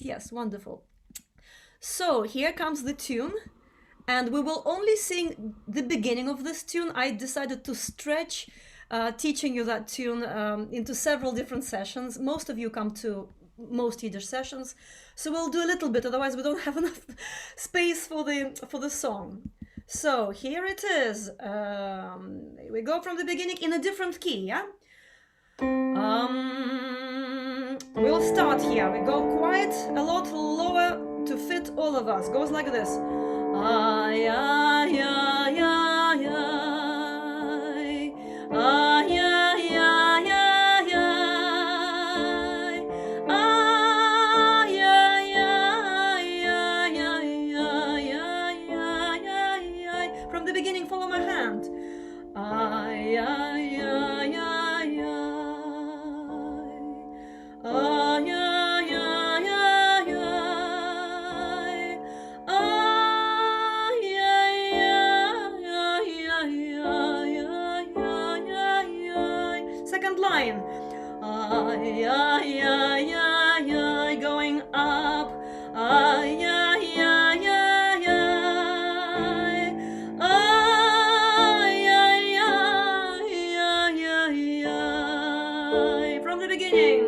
Yes, wonderful. So here comes the tune, and we will only sing the beginning of this tune. I decided to stretch teaching you that tune into several different sessions. Most of you come to most Yiddish sessions, so we'll do a little bit. Otherwise, we don't have enough space for the song. So here it is. We go from the beginning in a different key. Yeah. We'll start here. We go quite a lot lower to fit all of us. Goes like this. Ay, ay, ay, ay, ay. Ay, ay, ay, ay, ay. Ay, ay, ay, ay, ay, ay, ay, ay, ay. From the beginning, follow my hand. Ay, ay, ay, ay. Ay, ay, ay, ay, ay. Ay, ay, ay, ay, ay, ay. Second line. Ay, ay, ay, ay, ay. Going up. Ay, ay, ay, ay, ay. Ay, ay, ay, ay, ay. From the beginning.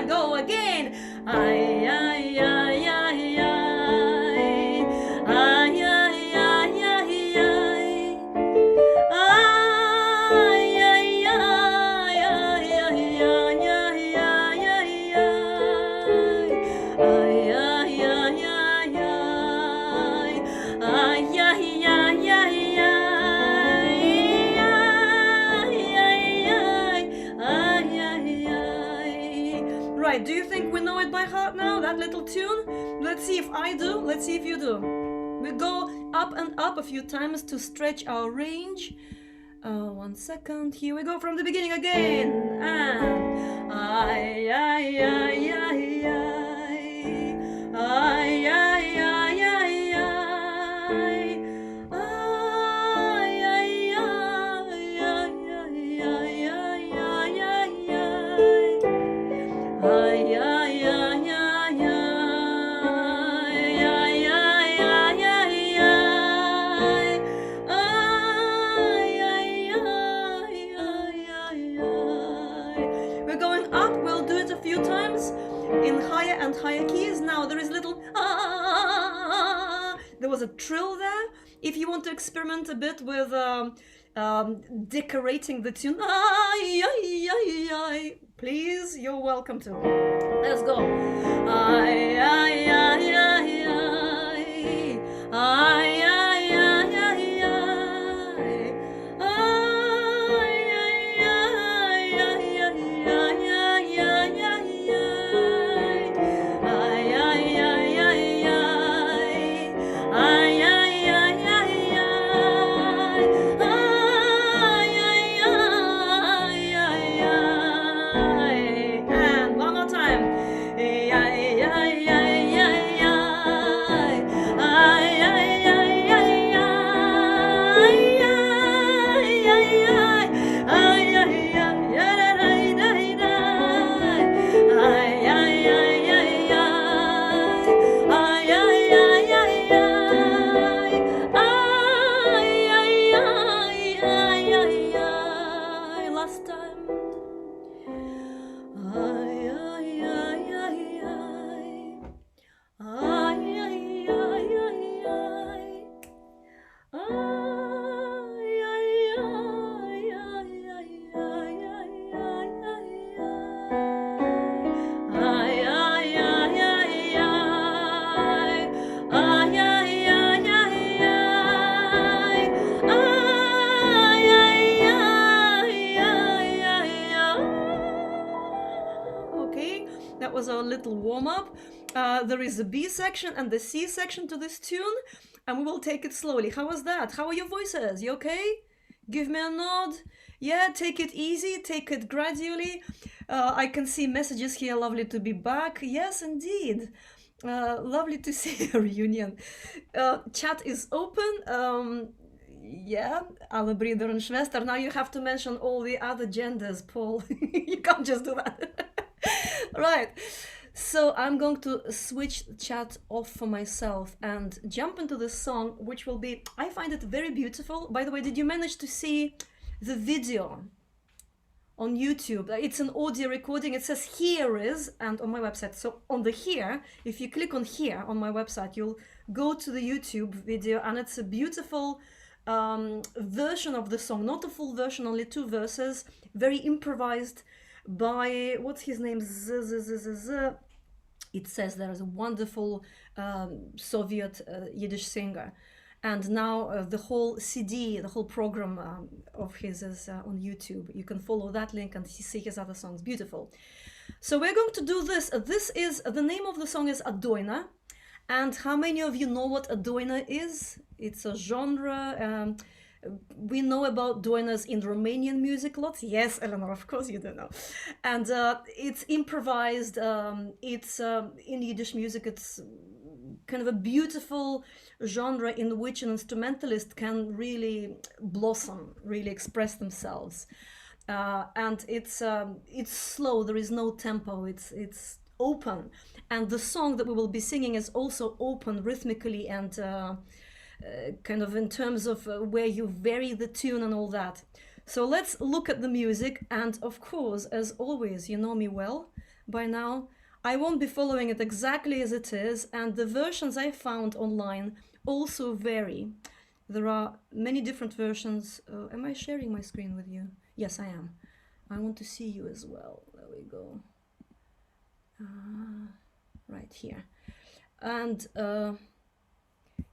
Go again. Ay, ay, ay, ay, ay. Ay, ay, ay, ay, ay. Ay, ay, ay, ay, ay, ay, ay, ay, ay, ay. Ay, ay, ay, ay, ay. Ay, ay, ay, ay, right, do you think we know it by heart now, that little tune? Let's see if I do, let's see if you do. We go up and up a few times to stretch our range. 1 second, here we go from the beginning again. And ay, ay, ay, ay, ay. Ay, ay, ay, ay, ay. Ay, ay, ay, ay, ay. Ay, ay, ay, ay, ay. Ay, ay, ay, ay, ay, ay. We're going up. We'll do it a few times in higher and higher keys. Now there is a little there was a trill there. If you want to experiment a bit with decorating the tune, ay, ay, ay, ay, please, you're welcome to. Let's go. Ay, ay, ay, ay, ay. Ay, ay, ay, ay, ay. Ay, ay, ay, ay, ay, ay, ay, ay, ay. Ay, ay, ay, ay, ay. Ay, ay, ay, ay, ay. Ay, ay, ay, ay, ay. And one more time. Ay, ay, ay, ay, ay. That was our little warm-up. There is a B section and the C section to this tune, and we will take it slowly. How was that? How are your voices? You okay? Give me a nod. Yeah, take it easy, take it gradually. I can see messages here. Lovely to be back. Yes, indeed. Lovely to see a reunion. Chat is open. Yeah, alle Brüder und Schwestern. Now you have to mention all the other genders, Paul. You can't just do that. Right. So I'm going to switch chat off for myself and jump into this song, which will be, I find it very beautiful. By the way, did you manage to see the video on YouTube? It's an audio recording. It says here is, and on my website. So on the here, if you click on here on my website, you'll go to the YouTube video, and it's a beautiful version of the song, not a full version, only 2 verses, very improvised by, what's his name? It says there is a wonderful Soviet Yiddish singer. And now the whole CD, the whole program of his is on YouTube. You can follow that link and see his other songs. Beautiful. So we're going to do this. This is, the name of the song is A Doina. And how many of you know what a doina is? It's a genre. We know about doinas in Romanian music lots. Yes, Eleanor, of course you do know. And it's improvised. It's in Yiddish music. It's kind of a beautiful genre in which an instrumentalist can really blossom, really express themselves. And it's slow. There is no tempo. It's open. And the song that we will be singing is also open rhythmically and kind of in terms of where you vary the tune and all that. So let's look at the music. And of course, as always, you know me well by now, I won't be following it exactly as it is. And the versions I found online also vary. There are many different versions. Am I sharing my screen with you? Yes, I am. I want to see you as well. There we go. Right here. And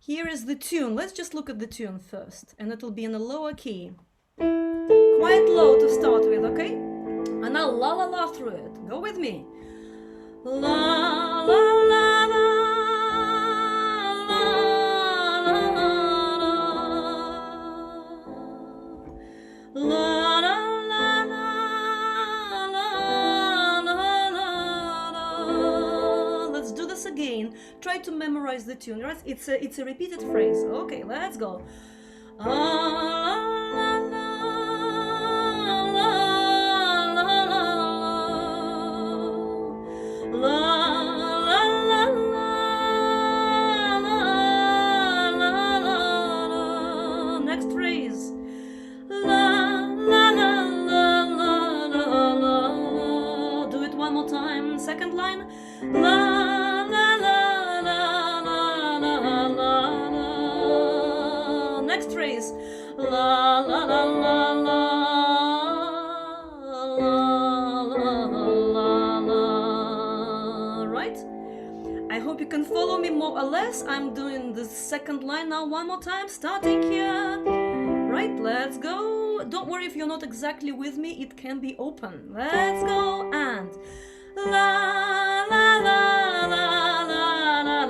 here is the tune. Let's just look at the tune first. And it'll be in a lower key. Quite low to start with, okay? And I'll la la la through it. Go with me. La la la la la la la. Again, try to memorize the tune, right? It's a repeated phrase. Okay, let's go. Next phrase. Do it one more time. Second line. Next phrase. La la la la la. Right? I hope you can follow me more or less. I'm doing the second line now one more time, starting here. Right, let's go. Don't worry if you're not exactly with me, it can be open. Let's go. And la la la la la la la la.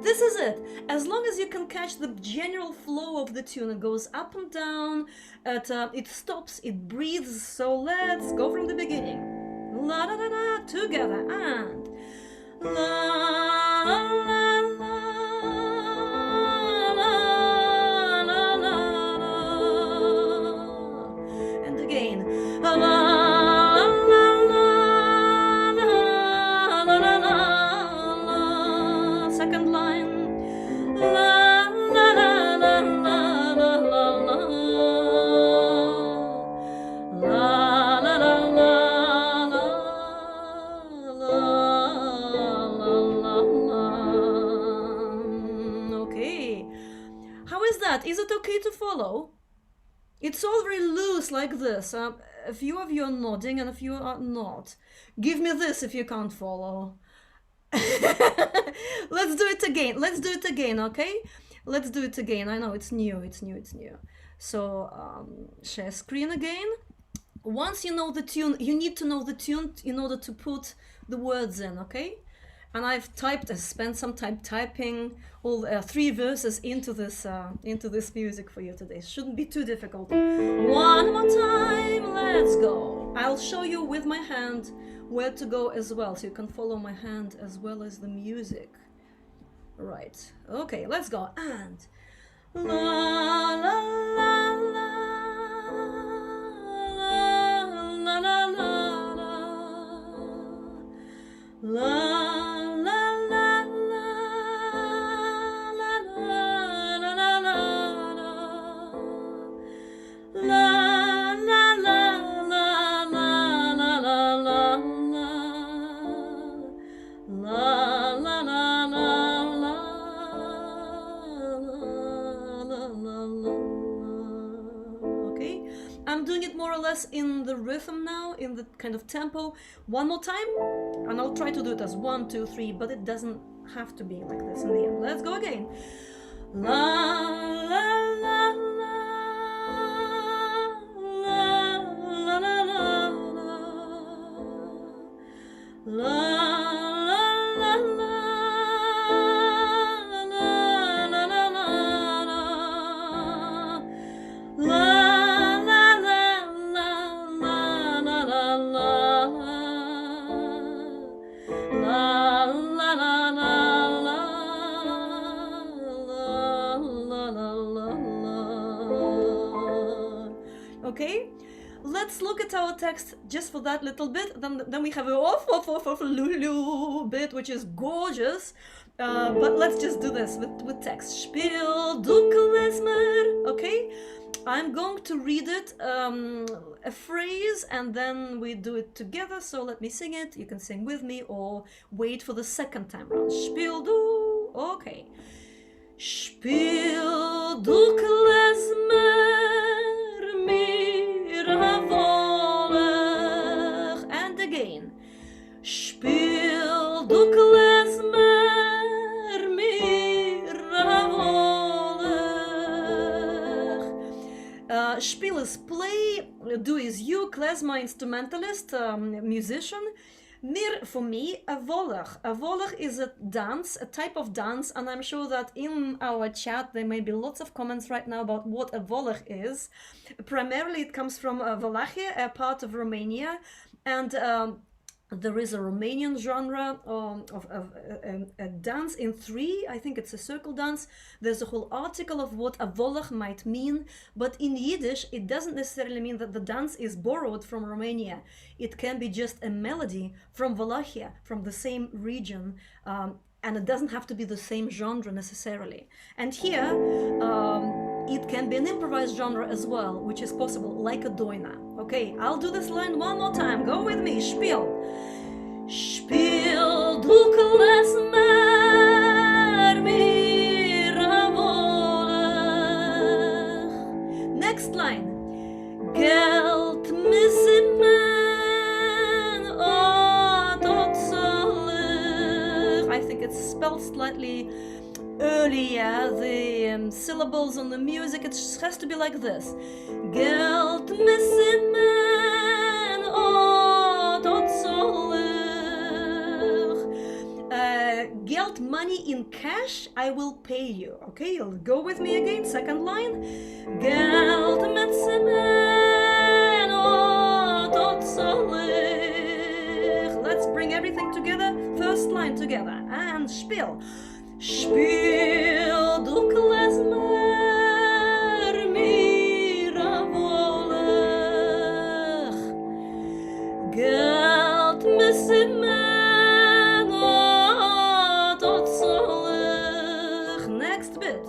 This is it. As long as you can catch the general flow of the tune, it goes up and down, it stops, it breathes. So let's go from the beginning. La da da da, together, and la la la la la la la, and again la la la la la la la, second line la la la la la la la la la la la. Is it okay to follow? It's all very loose like this. A few of you are nodding and a few are not. Give me this if you can't follow. Let's do it again. Let's do it again, okay? Let's do it again. I know it's new. So share screen again. Once you know the tune, you need to know the tune in order to put the words in, okay? And I've spent some time typing all 3 verses into this music for you today. Shouldn't be too difficult. One more time, let's go. I'll show you with my hand where to go as well, so you can follow my hand as well as the music. Right. Okay, let's go. And la la la la la la la la. In the rhythm now, in the kind of tempo. One more time, and I'll try to do it as 1, 2, 3, but it doesn't have to be like this in the end. Let's go again. La la la la la la la la la. Okay, let's look at our text just for that little bit. Then we have a Lulu bit, which is gorgeous. But let's just do this with text. Spiel du klezmer. Okay, I'm going to read it, a phrase, and then we do it together. So let me sing it. You can sing with me or wait for the second time round. Spiel du. Okay. Spiel du klezmer. And again. Spiel du klezmer mir volekh. Spiel is play, do is you, klezma instrumentalist, musician. Mir, for me, a volekh. A volekh is a dance, a type of dance, and I'm sure that in our chat there may be lots of comments right now about what a volekh is. Primarily it comes from Wallachia, a part of Romania, and there is a Romanian genre of a dance in 3. I think it's a circle dance. There's a whole article of what a volekh might mean, but in Yiddish it doesn't necessarily mean that the dance is borrowed from Romania. It can be just a melody from Wallachia, from the same region, and it doesn't have to be the same genre necessarily. And here it can be an improvised genre as well, which is possible, like a doina. Okay, I'll do this line one more time. Go with me. Spiel. Spiel du klezmer mir volekh. Next line. Geld misimen otot solech. I think it's spelled slightly earlier, the syllables on the music, it has to be like this. Geld misimen otot solech. Geld, money in cash, I will pay you. Okay, you'll go with me again. Second line. Geld misimen otot solech. Let's bring everything together. First line together. And spiel. Spiel du klezmer mir volekh. Geld misimen otot solech. Next bit.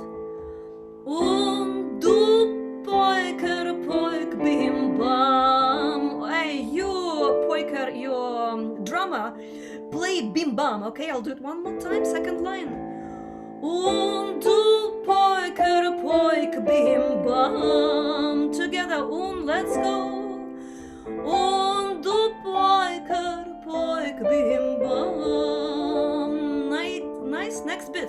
Und du poiker poik bim bam. Hey, you poiker, your drummer, play bim bam. Okay, I'll do it one more time. Second line. Und du poiker poik bim bam. Together, let's go. Und du poiker poik bim bam. Nice, next bit.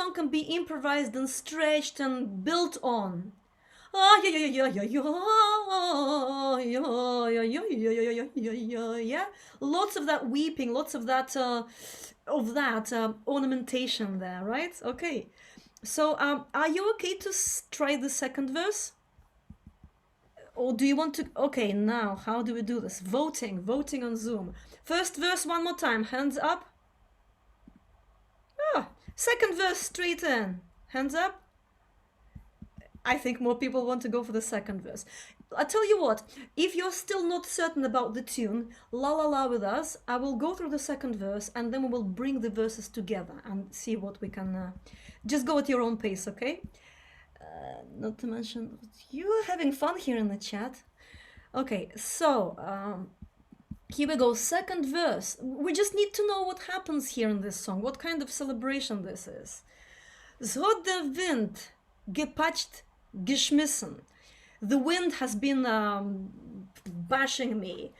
song can be improvised and stretched and built on. Ah, yeah, yeah, yeah, yeah, yeah, yeah, yeah, yeah, yeah. Lots of that weeping, lots of that ornamentation there, right? Okay. So, are you okay to try the second verse? Or do you want to? Okay, now how do we do this? Voting on Zoom. First verse one more time. Hands up. Ah, second verse straight in. Hands up. I think more people want to go for the second verse. I'll tell you what, if you're still not certain about the tune, la la la with us, I will go through the second verse and then we will bring the verses together and see what we can, just go at your own pace, okay? Not to mention, you are having fun here in the chat. Okay, so, here we go, second verse. We just need to know what happens here in this song, what kind of celebration this is. So der Wind gepatcht, geschmissen. The wind has been bashing me.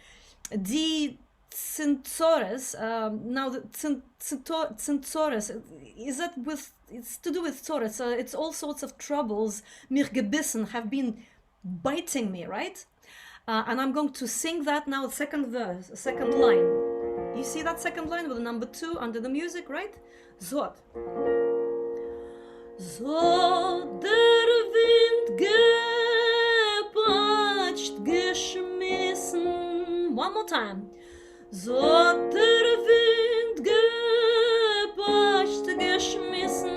Die Centaurus, now the Centaurus, is that with, it's to do with Taurus, it's all sorts of troubles, mir gebissen, have been biting me, right? And I'm going to sing that now, second verse, second line. You see that second line with the number 2 under the music, right? Zot. So der Wind gepatscht, geschmissen. One more time. So der Wind gepatscht, geschmissen.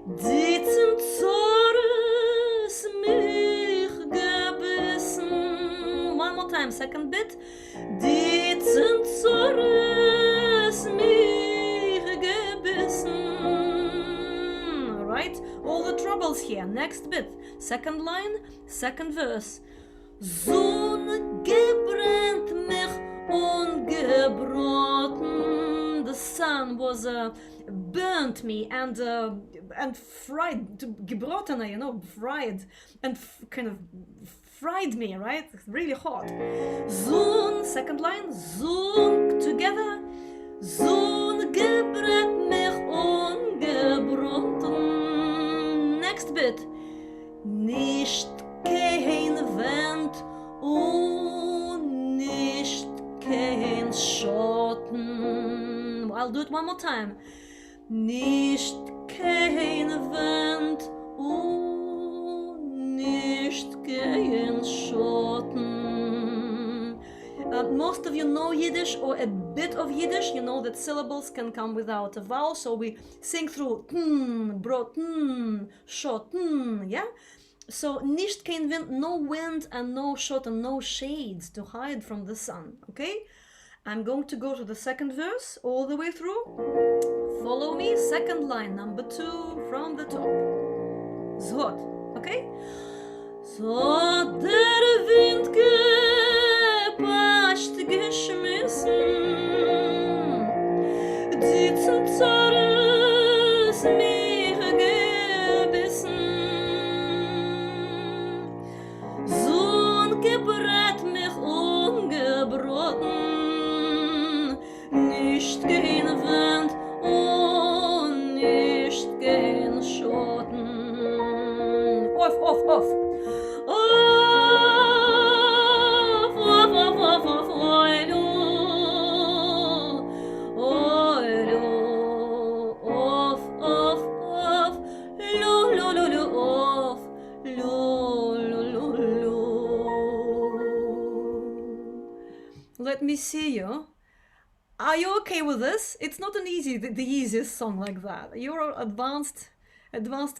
Die Centaurus mich gebissen. One more time, second bit. Die Centaurus mich gebissen. Right? All the troubles here. Next bit. Second line, second verse. Sonne gebrannt mich ungebroten. The sun was burnt me and fried, gebroten, you know, fried and kind of fried me, right? Really hot. Zon, second line, zon together. Zon gebrannt mich ungebroten. Next bit. Nicht kein Wind und nicht kein Schatten. I'll do it one more time. Nicht kein Wind und nicht kein Schatten. Most of you know Yiddish or a bit of Yiddish. You know that syllables can come without a vowel, so we sing through brot, shot, yeah? So, nicht kein Wind, no wind and no shot and no shades to hide from the sun, okay? I'm going to go to the second verse all the way through. Follow me, second line, number 2 from the top. Zot, okay? So der Wind gepascht, geschmissen, die Centaurus mich gebissen. Sonn gebrannt mich ungebroten, nicht kein Wind und nicht kein Schatten. Off, off, off. Let me see you. Are you okay with this? It's not the easiest song like that. You're advanced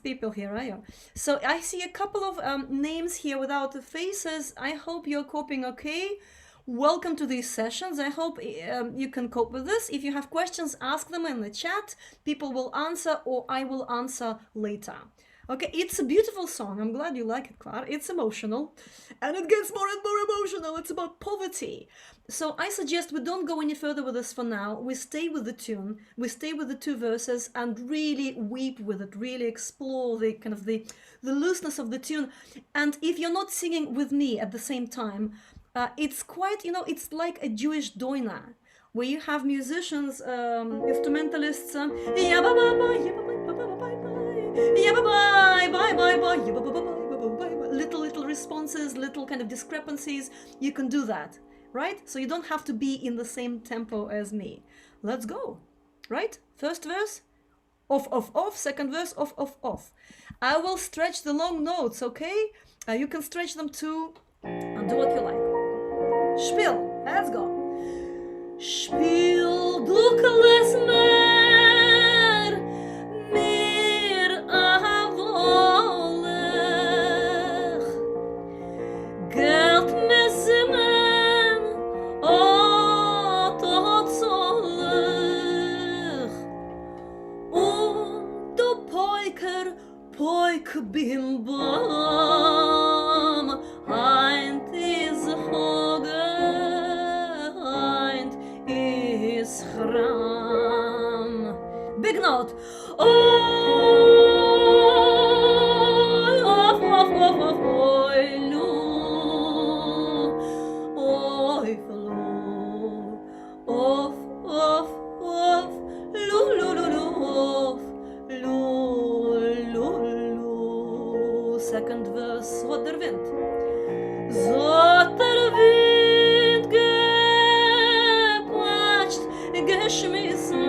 people here, are you? So I see a couple of names here without the faces. I hope you're coping okay. Welcome to these sessions. I hope you can cope with this. If you have questions, ask them in the chat. People will answer or I will answer later. Okay, it's a beautiful song. I'm glad you like it, Clara. It's emotional and it gets more and more emotional. It's about poverty. So I suggest we don't go any further with this for now. We stay with the tune. We stay with the 2 verses and really weep with it, really explore the kind of the looseness of the tune. And if you're not singing with me at the same time, it's quite, you know, it's like a Jewish doina. where you have musicians, instrumentalists, little responses, little kind of discrepancies. You can do that, right? So you don't have to be in the same tempo as me. Let's go, right? First verse, off, off, off. Second verse, off, off, off. I will stretch the long notes, okay? You can stretch them too, and do what you like. Spiel, let's go. Spiel, du klezmer, mir a volekh. Geld mezemen, tot zolech. Du poik bim bam, heint is hoge, heint is chram. Big note. Oh, off, off, off, off, oi, lu. Oi, lu. Off, off, off, lu, lu, lu, lu, off. Lu, lu, lu. Second verse, wat der Wind. Zot der Wind gequatscht, geschmissen.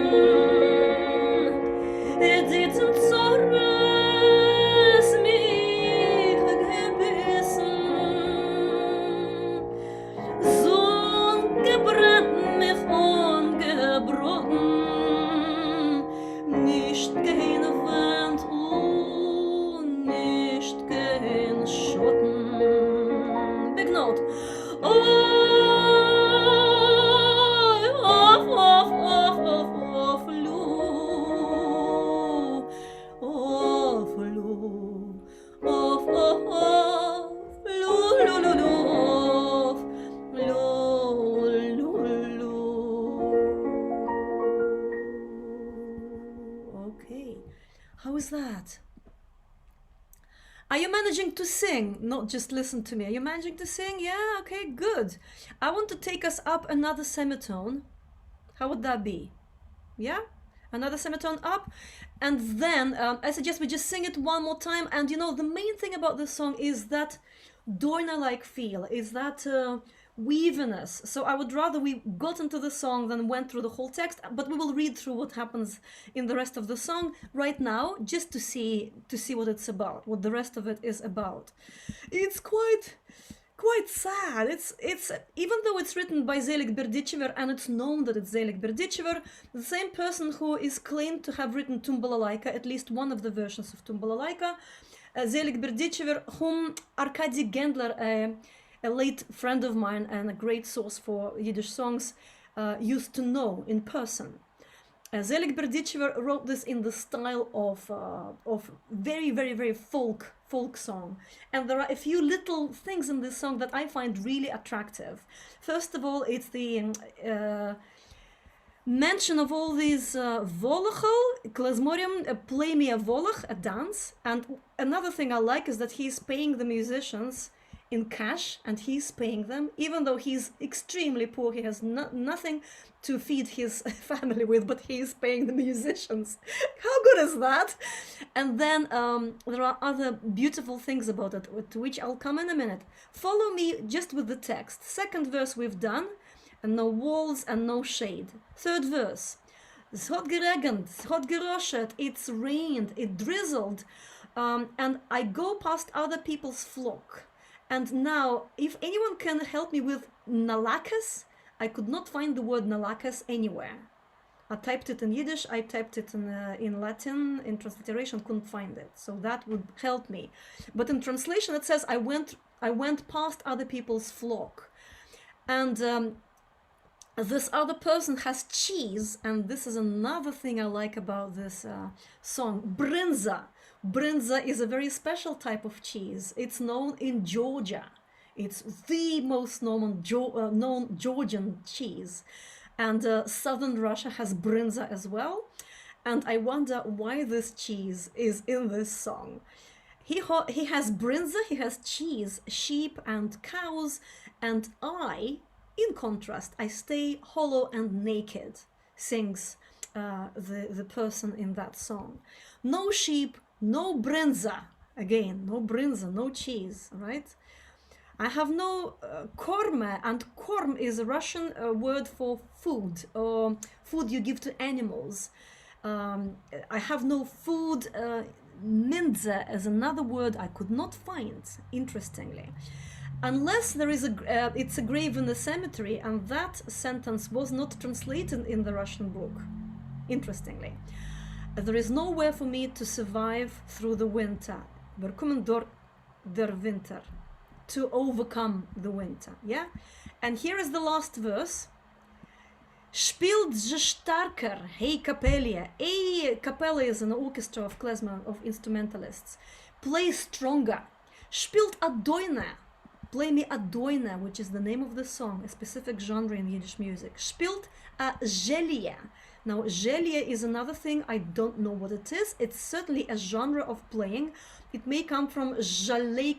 Sitzen zores mich gebissen. Sohn gebrannt mich ungebrochen. Nicht kein Wind und nicht kein Schotten. Big note. Oh, off, off, off, off, off, lu. Off, lu. Off, off, off, lu, lu, lu, lu, off. Lu, lu, lu. Okay, how is that? Are you managing to sing? Not just listen to me. Are you managing to sing? Yeah, okay, good. I want to take us up another semitone. How would that be? Yeah? Another semitone up. And then I suggest we just sing it one more time. And you know, the main thing about this song is that Doina-like feel, is that weaviness. So I would rather we got into the song than went through the whole text, but we will read through what happens in the rest of the song right now, just to see what it's about, what the rest of it is about. It's quite sad. It's even though it's written by zhelye Berdichever, and it's known that it's zhelye Berdichever, the same person who is claimed to have written Balalaika, at least one of the versions of Balalaika, zhelye Berdichever, whom Arkady Gendler, a late friend of mine and a great source for Yiddish songs, used to know in person. Zhelye Berdichever wrote this in the style of very, very, very folk song. And there are a few little things in this song that I find really attractive. First of all, it's the mention of all these volekh, klezmorim, play me a volekh, a dance. And another thing I like is that he's paying the musicians in cash, and he's paying them, even though he's extremely poor. He has nothing to feed his family with, but he's paying the musicians. How good is that? And then there are other beautiful things about it, to which I'll come in a minute. Follow me just with the text. Second verse we've done, and no walls and no shade. Third verse, es hat geregnet, es hat geroshet, it's rained, it drizzled, and I go past other people's flock. And now, if anyone can help me with nalakas, I could not find the word nalakas anywhere. I typed it in Yiddish, I typed it in Latin, in transliteration, couldn't find it. So that would help me. But in translation it says, I went past other people's flock. And this other person has cheese, and this is another thing I like about this song, brynza. Brynza is a very special type of cheese. It's known in Georgia. It's the most known Georgian cheese. And southern Russia has brynza as well. And I wonder why this cheese is in this song. He has brynza, he has cheese, sheep and cows, and I In contrast, I stay hollow and naked, sings the person in that song. No sheep, no brynza. Again, no brynza, no cheese, right? I have no korma, and korm is a Russian word for food, or food you give to animals. I have no food. Mindza is another word I could not find, interestingly. Unless there is it's a grave in the cemetery, and that sentence was not translated in the Russian book, interestingly. There is nowhere for me to survive through the winter. Wir kommen durch der Winter. To overcome the winter, yeah? And here is the last verse. Spielt ze starker, hey Kapelle. A Kapelle is an orchestra of klezmorim, of instrumentalists. Play stronger. Spielt A Doina. Play me A Doina, which is the name of the song, a specific genre in Yiddish music. Spielt A zhelye. Now, zhelye is another thing, I don't know what it is. It's certainly a genre of playing. It may come from zhelye,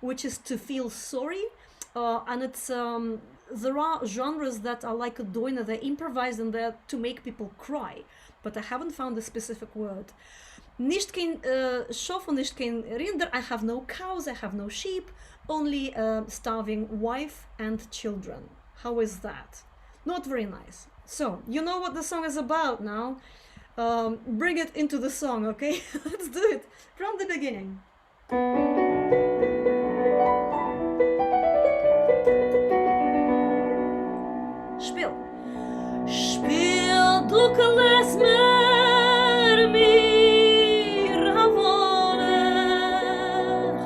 which is to feel sorry. And it's there are genres that are like a doina, they're improvised and they're to make people cry. But I haven't found a specific word. Nicht kein Schof und nicht kein Rinder. I have no cows, I have no sheep, only a starving wife and children. How is that? Not very nice. So, you know what the song is about now. Bring it into the song, okay? Let's do it from the beginning. Spiel. Spiel du klezmorim mir a volekh.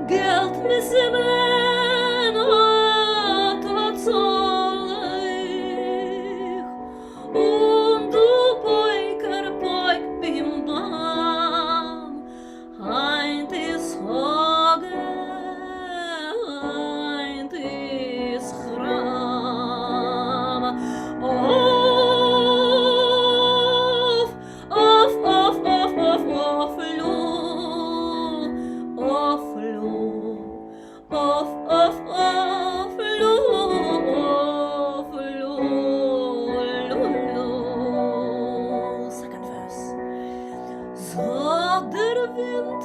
Geld mismen ot zhelye. Und du poiker poik bim bam. Heint is hoge, heint is chram. Second verse. So der Wind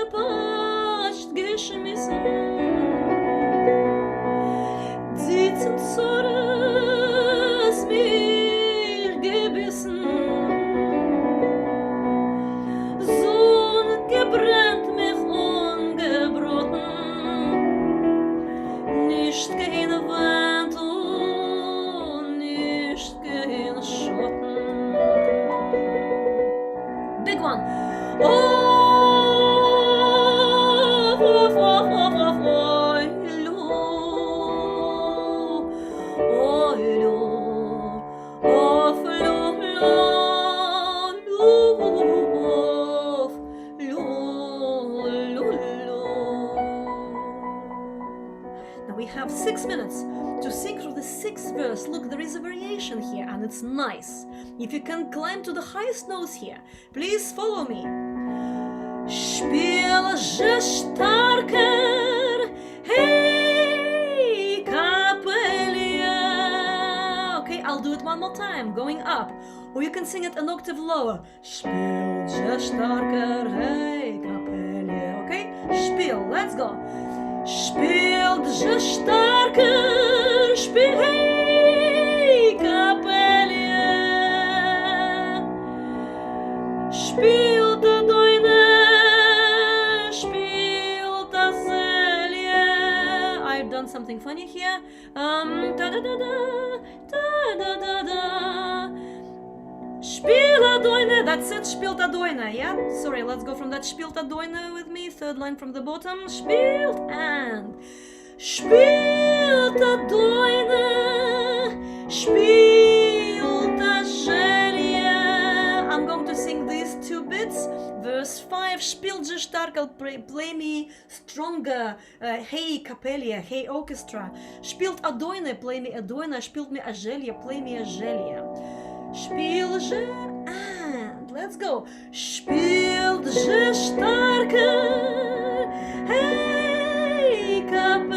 gepascht geschmissen, die zum Zores mir gebissen, Sonn gebrennt mich ungebrochen, nicht kein Wind und nicht kein Schotten. Big one. Now we have 6 minutes to sing through the 6th verse. Look, there is a variation here and it's nice. If you can climb to the highest notes here, please follow me. Spiel je starker, hey Kapelle. Okay, I'll do it one more time, going up. Or you can sing it an octave lower. Spiel je starker, hey Kapelle. Okay, spiel, let's go. Spiel je starker, spiel hey Kapelle. Spiel A Doina, spiel A zhelye. I've done something funny here. Da da da da, da da da da. Spiel A Doina, that's it, spielt A Doina, yeah? Sorry, let's go from that spielt A Doina with me, third line from the bottom. Spielt and spielt A Doina, spielt A zhelye. I'm going to sing these 2 bits. Verse 5, spielt je starker, play me stronger, hey Kapelle, hey orchestra. Spielt A Doina, play me A Doina, spielt me A zhelye, play me A zhelye. Spiel je and let's go. Spielt je starker, hey Kapelle.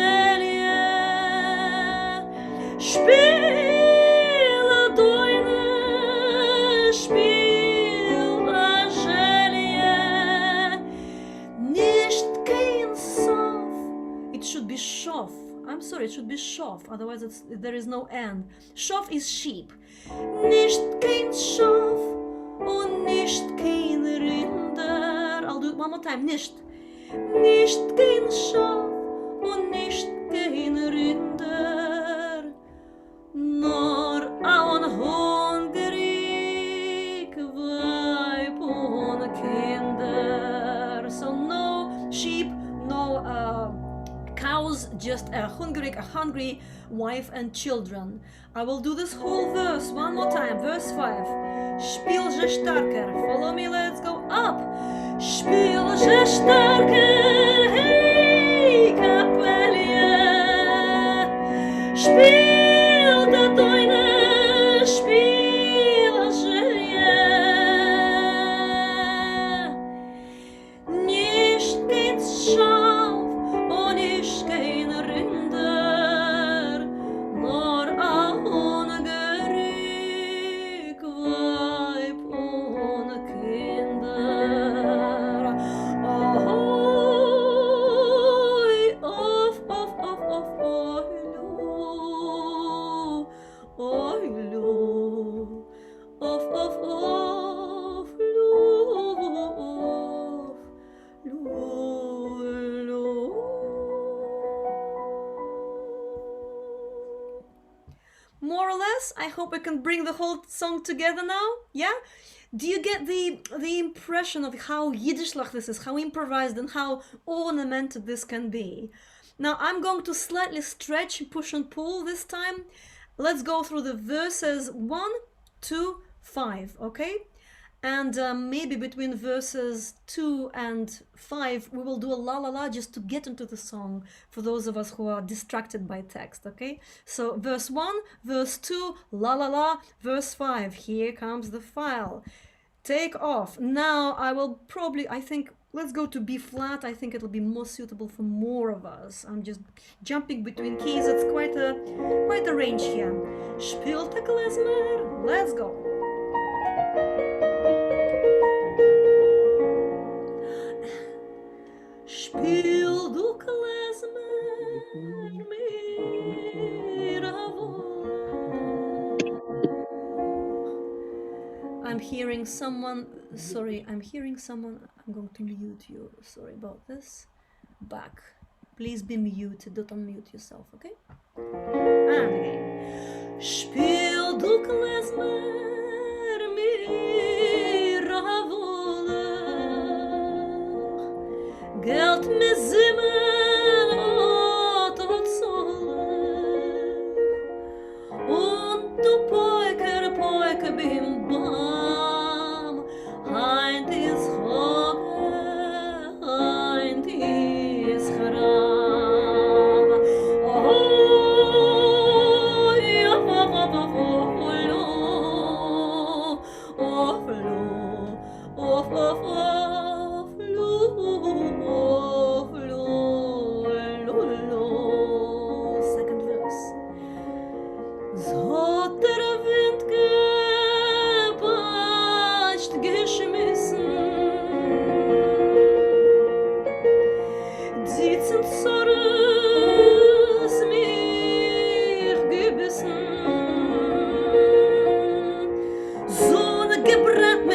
it should be shof, otherwise there is no end. Shof is sheep. Nicht kein Schaf und nicht kein Rinder. I'll do it one more time. Nicht kein Schaf und nicht kein Rinder, nor ein hungrig Weib und Kinder. So no sheep, no cows, just a hungry wife and children. I will do this whole verse one more time. Verse 5. Spiel je starker. Follow me, let's go up. Spiel je starker, hey Kapelje. Spiel A Doina, spiel zhelye. Nicht kein Schaf und nicht kein Rinder, nor a hungrig Weib und Kinder. Ahoy, of, ohlu, of, More or less, I hope I can bring the whole song together now. Yeah? Do you get the impression of how Yiddish-like this is, how improvised and how ornamented this can be? Now I'm going to slightly stretch, push and pull this time. Let's go through the verses 1, 2, 5, okay? And maybe between verses 2 and 5, we will do a la la la just to get into the song for those of us who are distracted by text, okay? So verse 1, verse 2, la la la, verse 5, here comes the file. Take off. Now I will probably, I think, let's go to B flat. I think it'll be more suitable for more of us. I'm just jumping between keys. It's quite a range here. Spielt a klezmorim. Let's go. Spiel du klezmorim mir a volekh. I'm hearing someone. Sorry, I'm hearing someone. I'm going to mute you. Sorry about this. Back. Please be muted. Don't unmute yourself, okay? And again. Spiel du klezmorim mir a volekh. Geld me zimmel ot zolekh. Und du poiker bim bam. Heint is hoge, heint is harab. Oh, ja, Second verse. Zot der Wind gepatscht, geschmissen. Die Zensores mich gebissen. So ne gebrannt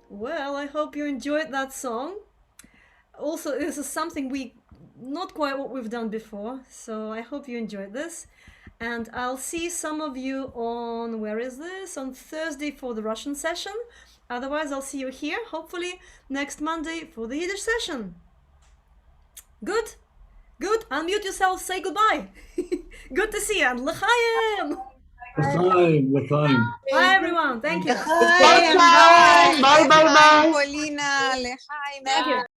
Well, I hope you enjoyed that song. Also, this is something not quite what we've done before, so I hope you enjoyed this. And I'll see some of you on, where is this? On Thursday for the Russian session. Otherwise, I'll see you here, hopefully next Monday for the Yiddish session. Good? Good. Unmute yourself, say goodbye. Good to see you, and l'chaim. L'chaim. Bye, everyone. Thank you. Bye, bye, bye, Polina. L'chaim. Thank you.